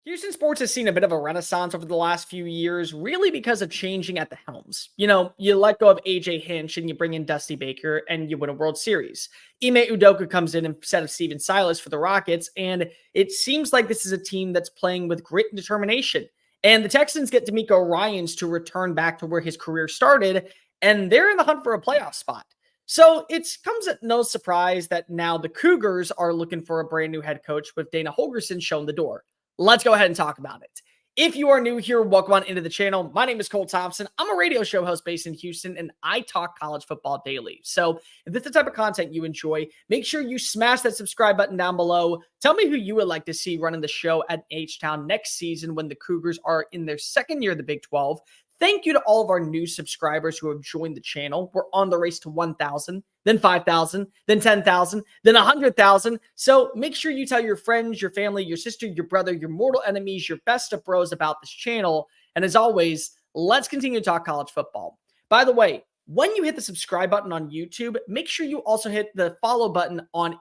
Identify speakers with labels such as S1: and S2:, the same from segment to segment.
S1: Houston sports has seen a bit of a renaissance over the last few years, really because of changing at the helms. You let go of AJ Hinch and you bring in Dusty Baker and you win a World Series. Ime Udoka comes in instead of Steven Silas for the Rockets, and it seems like this is a team that's playing with grit and determination. And the Texans get D'Amico Ryans to return back to where his career started, and they're in the hunt for a playoff spot. So it comes at no surprise that now the Cougars are looking for a brand new head coach with Dana Holgorsen showing the door. Let's go ahead and talk about it. If you are new here, welcome on into the channel. My name is Cole Thompson. I'm a radio show host based in Houston, and I talk college football daily. So if this is the type of content you enjoy, make sure you smash that subscribe button down below. Tell me who you would like to see running the show at H-Town next season when the Cougars are in their second year of the Big 12. Thank you to all of our new subscribers who have joined the channel. We're on the race to 1,000, then 5,000, then 10,000, then 100,000. So make sure you tell your friends, your family, your sister, your brother, your mortal enemies, your best of bros about this channel. And as always, let's continue to talk college football. By the way, when you hit the subscribe button on YouTube, make sure you also hit the follow button on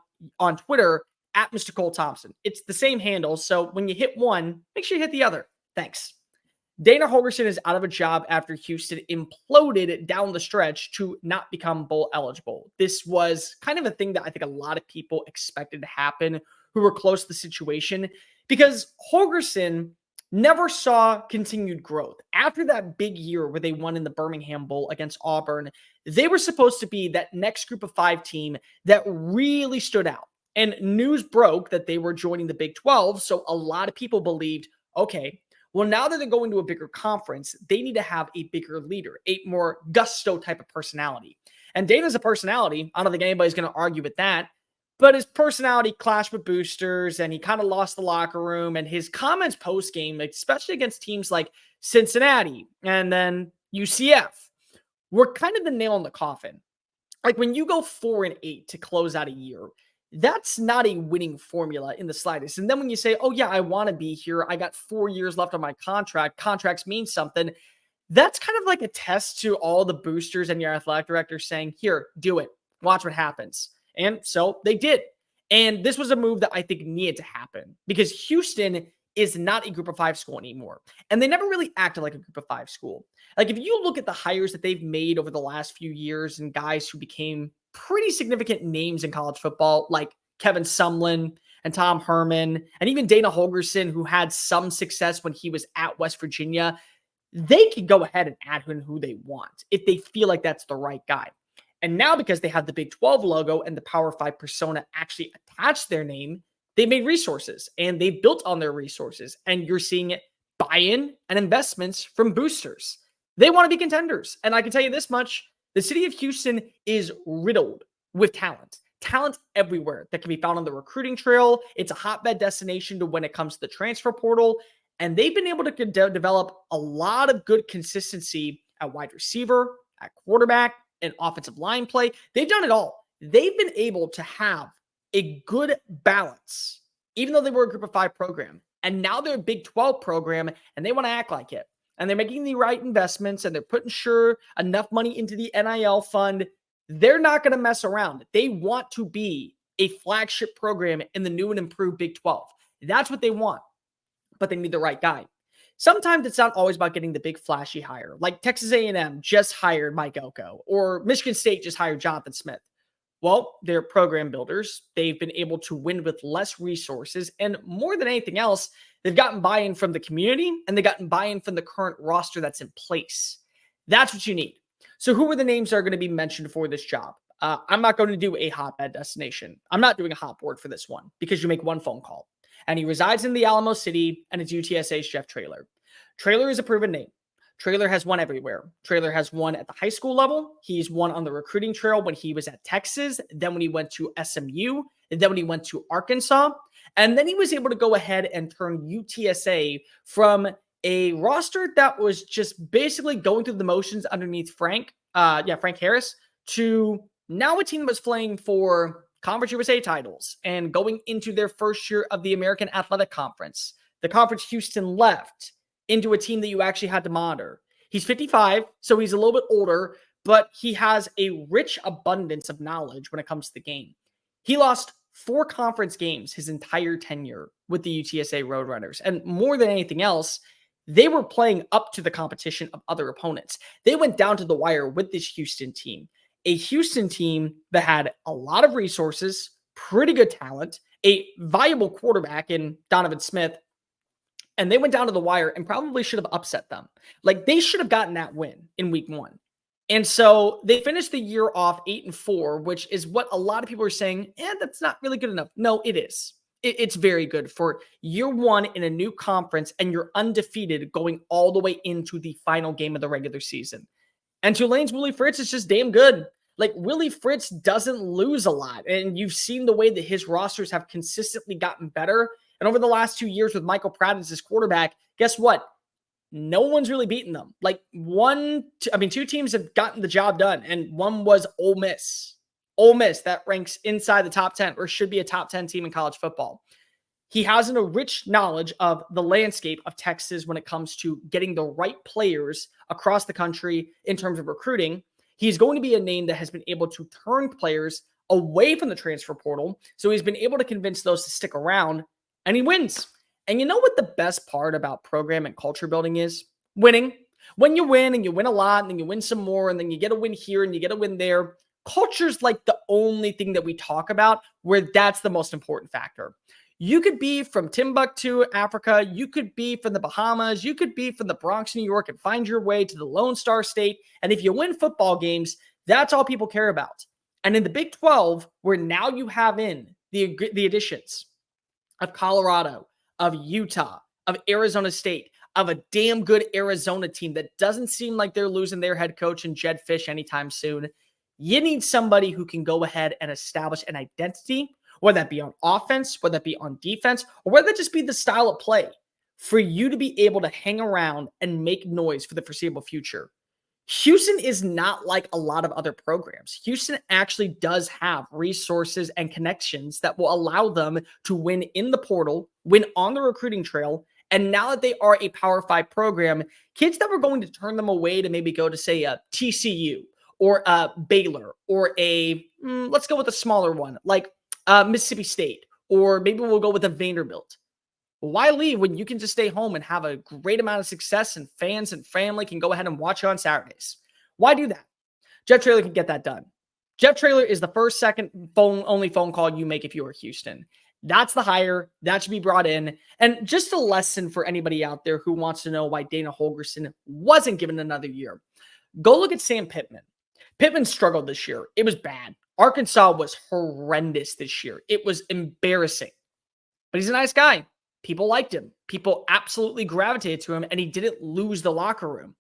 S1: Twitter at Mr. Cole Thompson. It's the same handle. So when you hit one, make sure you hit the other. Thanks. Dana Holgorsen is out of a job after Houston imploded down the stretch to not become bowl eligible. This was kind of a thing that I think a lot of people expected to happen who were close to the situation, because Holgorsen never saw continued growth. After that big year where they won in the Birmingham Bowl against Auburn, they were supposed to be that next group of five team that really stood out. And news broke that they were joining the Big 12, so a lot of people believed, okay, well, now that they're going to a bigger conference, they need to have a bigger leader, a more gusto type of personality. And Dana's a personality. I don't think anybody's going to argue with that. But his personality clashed with boosters, and he kind of lost the locker room. And his comments post-game, especially against teams like Cincinnati and then UCF, were kind of the nail in the coffin. Like when you go 4-8 to close out a year, that's not a winning formula in the slightest. And then when you say, oh yeah, I want to be here, I got 4 years left on my contract, contracts mean something, that's kind of like a test to all the boosters and your athletic director saying, here, do it, watch what happens. And so they did. And this was a move that I think needed to happen, because Houston is not a group of five school anymore. And they never really acted like a group of five school. Like if you look at the hires that they've made over the last few years and guys who became pretty significant names in college football, like Kevin Sumlin and Tom Herman, and even Dana Holgorsen, who had some success when he was at West Virginia, they can go ahead and add who they want if they feel like that's the right guy. And now, because they have the Big 12 logo and the Power 5 persona actually attached to their name, they made resources and they built on their resources. And you're seeing buy-in and investments from boosters. They want to be contenders. And I can tell you this much, the city of Houston is riddled with talent everywhere that can be found on the recruiting trail. It's a hotbed destination to when it comes to the transfer portal. And they've been able to develop a lot of good consistency at wide receiver, at quarterback, and offensive line play. They've done it all. They've been able to have a good balance, even though they were a group of five program. And now they're a Big 12 program, and they want to act like it. And they're making the right investments, and they're putting enough money into the NIL fund. They're not going to mess around. They want to be a flagship program in the new and improved Big 12. That's what they want, but they need the right guy. Sometimes it's not always about getting the big flashy hire, like Texas A&M just hired Mike Elko, or Michigan State just hired Jonathan Smith. Well, they're program builders. They've been able to win with less resources, and more than anything else, they've gotten buy-in from the community, and they've gotten buy-in from the current roster that's in place. That's what you need. So who are the names that are going to be mentioned for this job? I'm not going to do a hotbed destination. I'm not doing a hot board for this one, because you make one phone call. And he resides in the Alamo City, and it's UTSA's Jeff Traylor. Traylor is a proven name. Traylor has won everywhere. Traylor has won at the high school level. He's won on the recruiting trail when he was at Texas, then when he went to SMU, and then when he went to Arkansas. And then he was able to go ahead and turn UTSA from a roster that was just basically going through the motions underneath Frank Harris, to now a team that was playing for Conference USA titles and going into their first year of the American Athletic Conference. The conference Houston left into a team that you actually had to monitor. He's 55, so he's a little bit older, but he has a rich abundance of knowledge when it comes to the game. He lost 4 conference games his entire tenure with the UTSA Roadrunners. And more than anything else, they were playing up to the competition of other opponents. They went down to the wire with this Houston team, a Houston team that had a lot of resources, pretty good talent, a viable quarterback in Donovan Smith, and they went down to the wire and probably should have upset them. Like, they should have gotten that win in week 1. And so they finished the year off 8-4, which is what a lot of people are saying, that's not really good enough. No, it is. It's very good for year 1 in a new conference, and you're undefeated going all the way into the final game of the regular season. And Tulane's Willie Fritz is just damn good. Like, Willie Fritz doesn't lose a lot, and you've seen the way that his rosters have consistently gotten better. And over the last 2 years with Michael Pratt as his quarterback, guess what? No one's really beaten them. Like, 2 teams have gotten the job done, and one was Ole Miss. Ole Miss, that ranks inside the top 10 or should be a top 10 team in college football. He has a rich knowledge of the landscape of Texas when it comes to getting the right players across the country in terms of recruiting. He's going to be a name that has been able to turn players away from the transfer portal. So he's been able to convince those to stick around, and he wins. And you know what the best part about program and culture building is? Winning. When you win, and you win a lot, and then you win some more, and then you get a win here and you get a win there, culture's like the only thing that we talk about where that's the most important factor. You could be from Timbuktu, Africa. You could be from the Bahamas. You could be from the Bronx, New York, and find your way to the Lone Star State. And if you win football games, that's all people care about. And in the Big 12, where now you have in the additions of Colorado, of Utah, of Arizona State, of a damn good Arizona team that doesn't seem like they're losing their head coach and Jed Fish anytime soon, you need somebody who can go ahead and establish an identity, whether that be on offense, whether that be on defense, or whether that just be the style of play, for you to be able to hang around and make noise for the foreseeable future. Houston is not like a lot of other programs. Houston actually does have resources and connections that will allow them to win in the portal, win on the recruiting trail. And now that they are a Power 5 program, kids that were going to turn them away to maybe go to, say, a TCU or a Baylor or let's go with a smaller one, like Mississippi State, or maybe we'll go with a Vanderbilt. Why leave when you can just stay home and have a great amount of success, and fans and family can go ahead and watch you on Saturdays? Why do that? Jeff Traylor can get that done. Jeff Traylor is the first, second only phone call you make if you are Houston. That's the hire. That should be brought in. And just a lesson for anybody out there who wants to know why Dana Holgorsen wasn't given another year. Go look at Sam Pittman. Pittman struggled this year. It was bad. Arkansas was horrendous this year. It was embarrassing. But he's a nice guy. People liked him. People absolutely gravitated to him, and he didn't lose the locker room.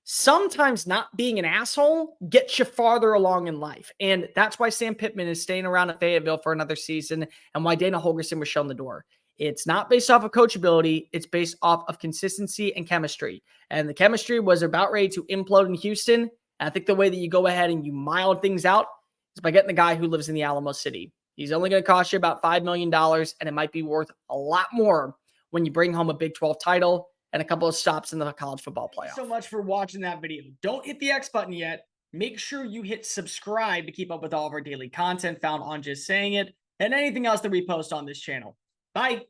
S1: Sometimes not being an asshole gets you farther along in life. And that's why Sam Pittman is staying around at Fayetteville for another season, and why Dana Holgorsen was shown the door. It's not based off of coachability. It's based off of consistency and chemistry. And the chemistry was about ready to implode in Houston. And I think the way that you go ahead and you mild things out is by getting the guy who lives in the Alamo City. He's only going to cost you about $5 million, and it might be worth a lot more when you bring home a Big 12 title and a couple of stops in the college football playoff. Thank you so much for watching that video. Don't hit the X button yet. Make sure you hit subscribe to keep up with all of our daily content found on Just Saying It and anything else that we post on this channel. Bye.